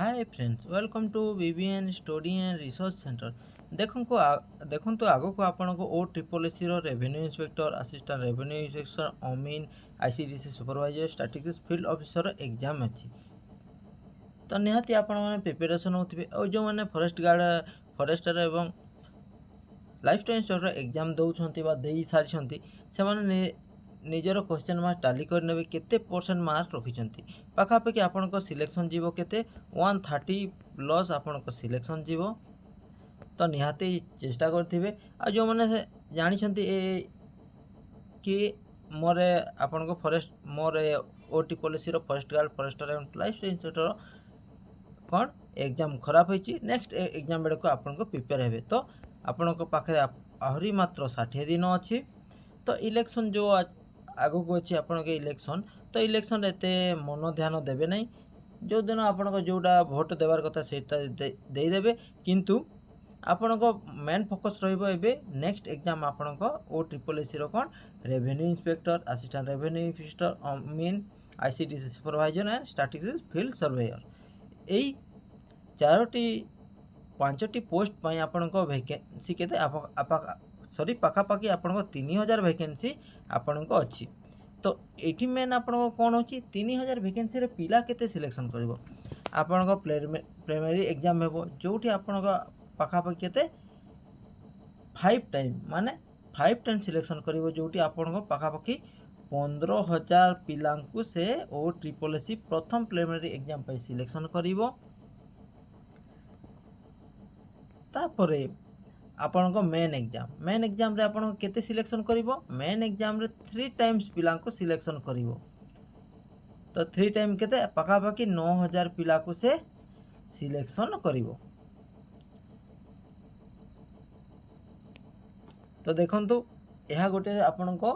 Hi friends welcome to BBN study and research centre देखो आग को आपण को O triple S revenue inspector assistant revenue inspector अमीन ICDC supervisor statistics field officer exam अच्छी तो निहाती आपण मैंने प्रिपेरेसन होते और जो मैंने फॉरेस्ट गार्ड फॉरेस्टर एवं लाइफ टाइम इंस्पेक्टर एग्जाम दे सारी से निजर क्वेश्चन मार्क टाली करने केते परसेंट मार्क रखिंट पाखापाखि आपण सिलेक्शन जीव केते 130 प्लस आपण सिलेक्शन जीव तो निहाती चेष्टा करेंगे आ जो मैंने जानी कि मोर आपण फॉरेस्ट मोर ओटी पॉलिसी फॉरेस्ट गार्ड फॉरेस्टर एवं लाइफ इंस्पेक्टर कौन एग्जाम खराब होती नेक्स्ट एग्जाम बेड़े को आपन प्रिपेयर हे तो आपण पाखे आहरी मात्र 60 दिन अच्छी तो इलेक्शन जो आगू को अच्छी आपण के इलेक्शन तो इलेक्शन एते मन ध्यान देवे नहीं जो दिन आपण जोटा भोट देवार कथा सेटा देदेवे किंतु आपण मेन फोकस रहिबो एबे नेक्स्ट एग्जाम आपण ओ ट्रिपल एस कौन revenue inspector assistant revenue inspector अमीन ICDC supervisor and statistics field surveyor यही चारोटी पांचटी पोस्ट पर आपण वैकेंसी के सॉरी पाखापाखि आपण 3000 वैकेंसी आपण अच्छी तो ये मेन आपण कौन हो 3000 वैकेंसी पिला केते सिलेक्शन कर आपण प्राइमरी एग्जाम हे जो आपण पाखापाखि के 5 टाइम माने 5 टाइम सिलेक्शन कर जो आपण पाखापाखि 15,000 पिला से ओ ट्रिपल एस प्रथम प्राइमरी एग्जाम पर सिलेक्शन कर तापरे आपण मेन एग्जाम रे आपण केते सिलेक्शन करिवो मेन एग्जाम रे 3 टाइम्स पिला को सिलेक्शन करिवो तो 3 टाइम केते पाखापाखि 9,000 पिला को से सिलेक्शन करिवो तो देखंतु यह गोटे आपण को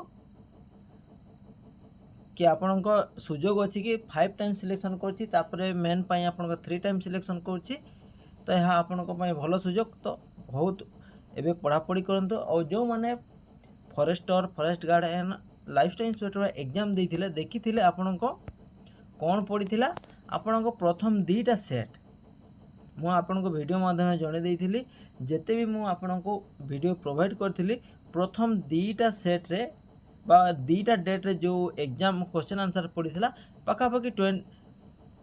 कि आपण को सुजोग अच्छी कि 5 टाइम सिलेक्शन करछि तापरे मेन पई आपण को 3 टाइम सिलेक्शन करछि तो यह आपण को भल सुजोग तो बहुत एबे पढ़ापढ़ी करंतु और जो माने forester forest guard and life time inspector exam देथिले देखिथिले आपण को कौन पड़ीथिला आपण को प्रथम 2टा सेट मु आपण को वीडियो माध्यम जणे देथिली जेते भी मु आपण को वीडियो प्रोवाइड करथिली प्रथम 2टा सेट रे बा 2टा डेट रे जो एग्जाम क्वेश्चन आंसर पड़ीथिला पाखापाखि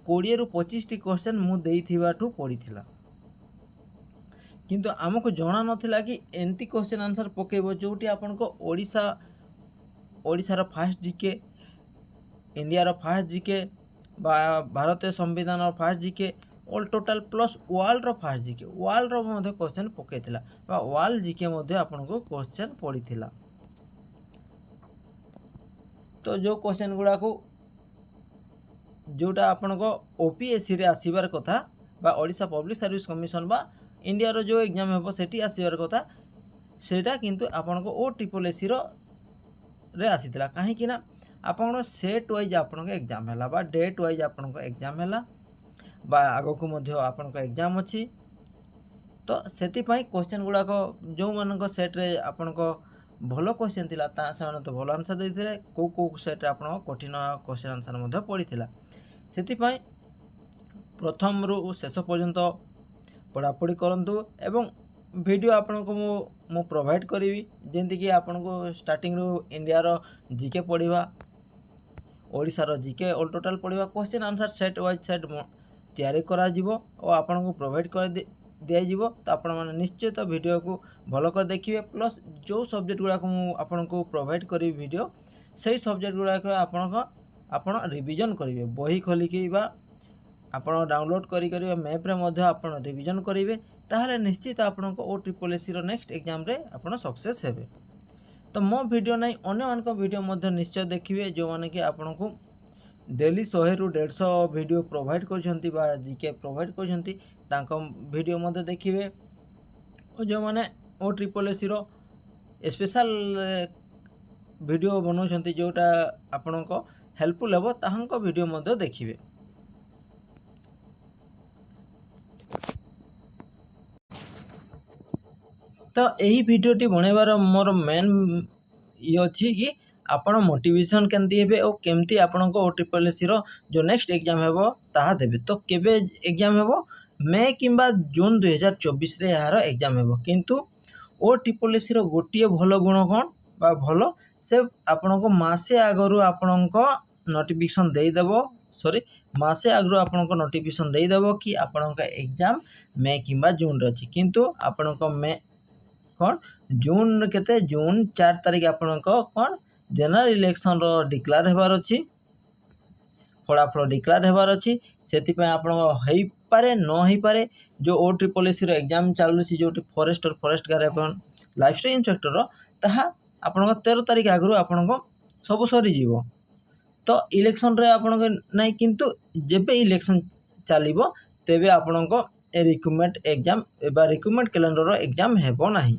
20 रु 25 टी क्वेश्चन मु देइथिबाठू पड़ीथिला किंतु आमको जना नथिला कि एंती क्वेश्चन आंसर पकेबो जोटी आपन को ओडिसा रो फास्ट जीके इंडिया रो फास्ट जीके बा भारतीय संविधान रो fast GK all total plus world रो फास्ट जीके वर्ल्ड रो मध्ये क्वेश्चन पकेतिला बा वर्ल्ड जीके मध्ये आपन को क्वेश्चन पड़ीथिला तो जो क्वेश्चन गुडा को जोटा आपन को ओपीएससी रे आसीबार कथा बा ओडिसा पब्लिक सर्विस कमिशन बा इंडिया रो जो एग्जाम हे सेठी आसीबार कथा सेटा किंतु आपन को ओ ट्रिपल एस रे आसीतिला काहे कि ना आपन सेट वाइज आपन को एग्जाम हैला बा डेट वाइज आपन को एग्जाम हैला बा आगो को मध्य आपन को एग्जाम अछि तो सेति पई क्वेश्चन गुडा को जो मान को सेट रे आपन को भलो क्वेश्चन थिला ता से तो भलो आंसर देथिले को सेट रे आपन कठिन क्वेश्चन आंसर मध्य पड़ीथिला सेति पई प्रथम रु शेष पर्यंत पढ़ापढ़ी करंतु एवं वीडियो आपन को मु प्रोवाइड करी जेंति कि आपन को स्टार्टिंग रु इंडिया रो जीके पढ़िबा ओडिसा रो जीके ऑल टोटल पढ़िबा question answer set wise set तैयारी करा जिवो और आपन को प्रोवाइड कर दिया जिवो तो आपन माने निश्चित तो वीडियो को भलो कर देखिए प्लस जो सब्जेक्ट गुडा को मु आपन को प्रोवाइड करी वीडियो सही सब्जेक्ट गुडा को आपन रिवीजन करिवे बही खोलिकी बा आपण डाउनलोड करी मैप रे मध्य आपण रिवीजन करेंगे ताहले निश्चित आपण को ओ ट्रिपल एस रो नेक्स्ट एग्जाम रे आपण सक्सेस हेबे तो मो वीडियो नहीं अन्य मान को वीडियो मध्य निश्चय देखिए जो माने कि आपण को डेली 100 रु 150 वीडियो प्रोवाइड करछंती बा जीके प्रोवाइड करछंती तांको वीडियो मध्य देखिए और जो माने ओ ट्रिपल एस रो स्पेशल वीडियो बनौछंती जोटा आपण को हेल्पफुल हेबो ताहांको वीडियो मध्य देखिए तो यही वीडियोटी बनैबार मोर मेन ये अच्छी कि आपण मोटिवेशन केमती हेबे और केमती आपनको OSSC रो जो नेक्स्ट एग्जाम हेबो ताहा देबे। तो केबे एग्जाम हेबो मे किंबा जून 2024 रे यार एग्जाम हेबो। किंतु OSSC रो गोटिए भलो गुण कोन बा भलो से आपनको मासे आगरु आपनको नोटिफिकेशन देई देबो। सॉरी मासे आगरु आपनको नोटिफिकेशन देई देबो कि आपनको एग्जाम मे किंबा जून रे अछि। किंतु आपनको मे कौन जून केते जून 4 तारिख आपनको कौन जनरल इलेक्शन रो डिक्लेयर हेबार अछि। फलाफल डिक्लेयर हेबार अछि। सेति पे आपनको हेई पारे न हेई पारे। जो OSSC रो एग्जाम चालू छि जोटी फॉरेस्टर फॉरेस्ट गार्ड एवं लाइफस्टाइल इंस्पेक्टर रो ताहा आपनको 13 तारिख आगरु आपनको सब सरी जीवो। तो इलेक्शन रे आपनको नै किंतु जेबे इलेक्शन चालिबो तेबे आपनको ए रिक्रूटमेंट एग्जाम एबा रिक्रूटमेंट कैलेंडर रो एग्जाम हेबो नाही।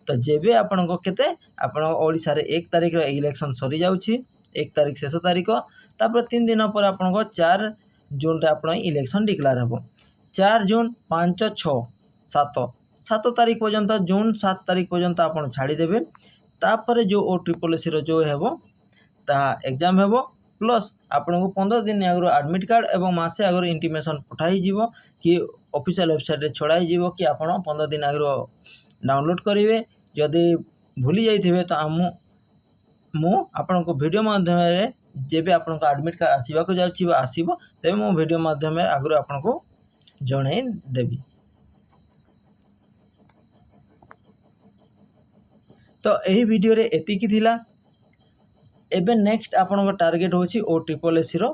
तो जेबे आपनको केते आपण ओडिसा रे 1 तारिख रे इलेक्शन सरी जाउछि। 1 तारिख शेष तारिख तापर 3 दिन पर आपनको 4 जून रे आपण इलेक्शन डिक्लेयर हेबो। 4 जून 5 6 7 तारिख पर्यंत जून 7 तारिख पर्यंत आपण छाड़ी देबे। तापर जो OSSC रो जो हेबो ता एग्जाम हेबो प्लस आपनको 15 दिन आगरो एडमिट कार्ड एवं मासे आगरो इंटीमेशन पठाई जीवो कि ऑफिशियल वेबसाइट रे छड़ाई जीवो कि आपण 15 दिन आगरो डाउनलोड करिवे। जदि भूली जाइथिबे तो मु आपनको वीडियो माध्यम रे जेबे आपनको एडमिट कार्ड आसीबा को जाउछि बा आसीबो तेबे मु वीडियो माध्यम रे आगरो आपनको जणाई देबी। तो एही वीडियो रे एतिकी थिला। एबे नेक्स्ट आपनको टारगेट होछि OSSC रो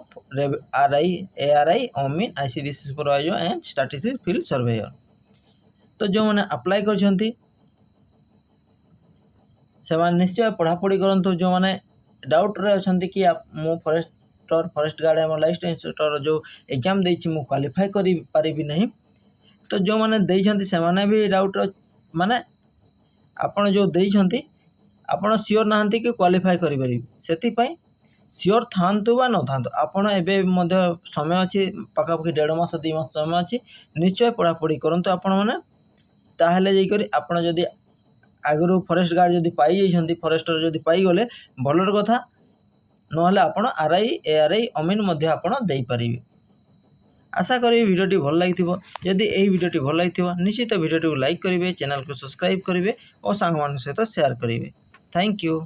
RI ARI OMIN ICDC supervisor and statistics field surveyor. तो जो माने अप्लाई करछंती सेमान निश्चय पढ़ापढ़ी करंतु। जो माने डाउट रे अछंती कि मु फॉरेस्टर फॉरेस्ट गार्ड एवं लाइफस्टाइल इंस्पेक्टर जो एग्जाम देछि मु क्वालिफाई करि पारिबि नहीं। तो जो माने देइछंती सेमाने भी डाउट माने आपण जो देइछंती आपण श्योर नाहंती कि क्वालिफाई करि पारिबि। सेति पई श्योर थांतु बा न थांतु आपण एबे मध्य समय अछि पाखापाखि 1.5 मास 2 मास समय अछि। निश्चय पढ़ापढ़ी करंतु आपण माने ताहले जई करी आपण जदी आगरो फॉरेस्ट गार्ड जदी पाई जाइछंती फॉरेस्टर जदी पाई गले भलर कथा नहले आपण RI ARI OMIN मध्य आपण देई परिबे। आशा करी वीडियोटी भल लागिथिबो। यदि एही वीडियोटी भल लागिथिबो निश्चित वीडियोटी को लाइक करिवे, चैनल को सब्सक्राइब करिवे और सांग मान सहित शेयर करिवे। Thank you.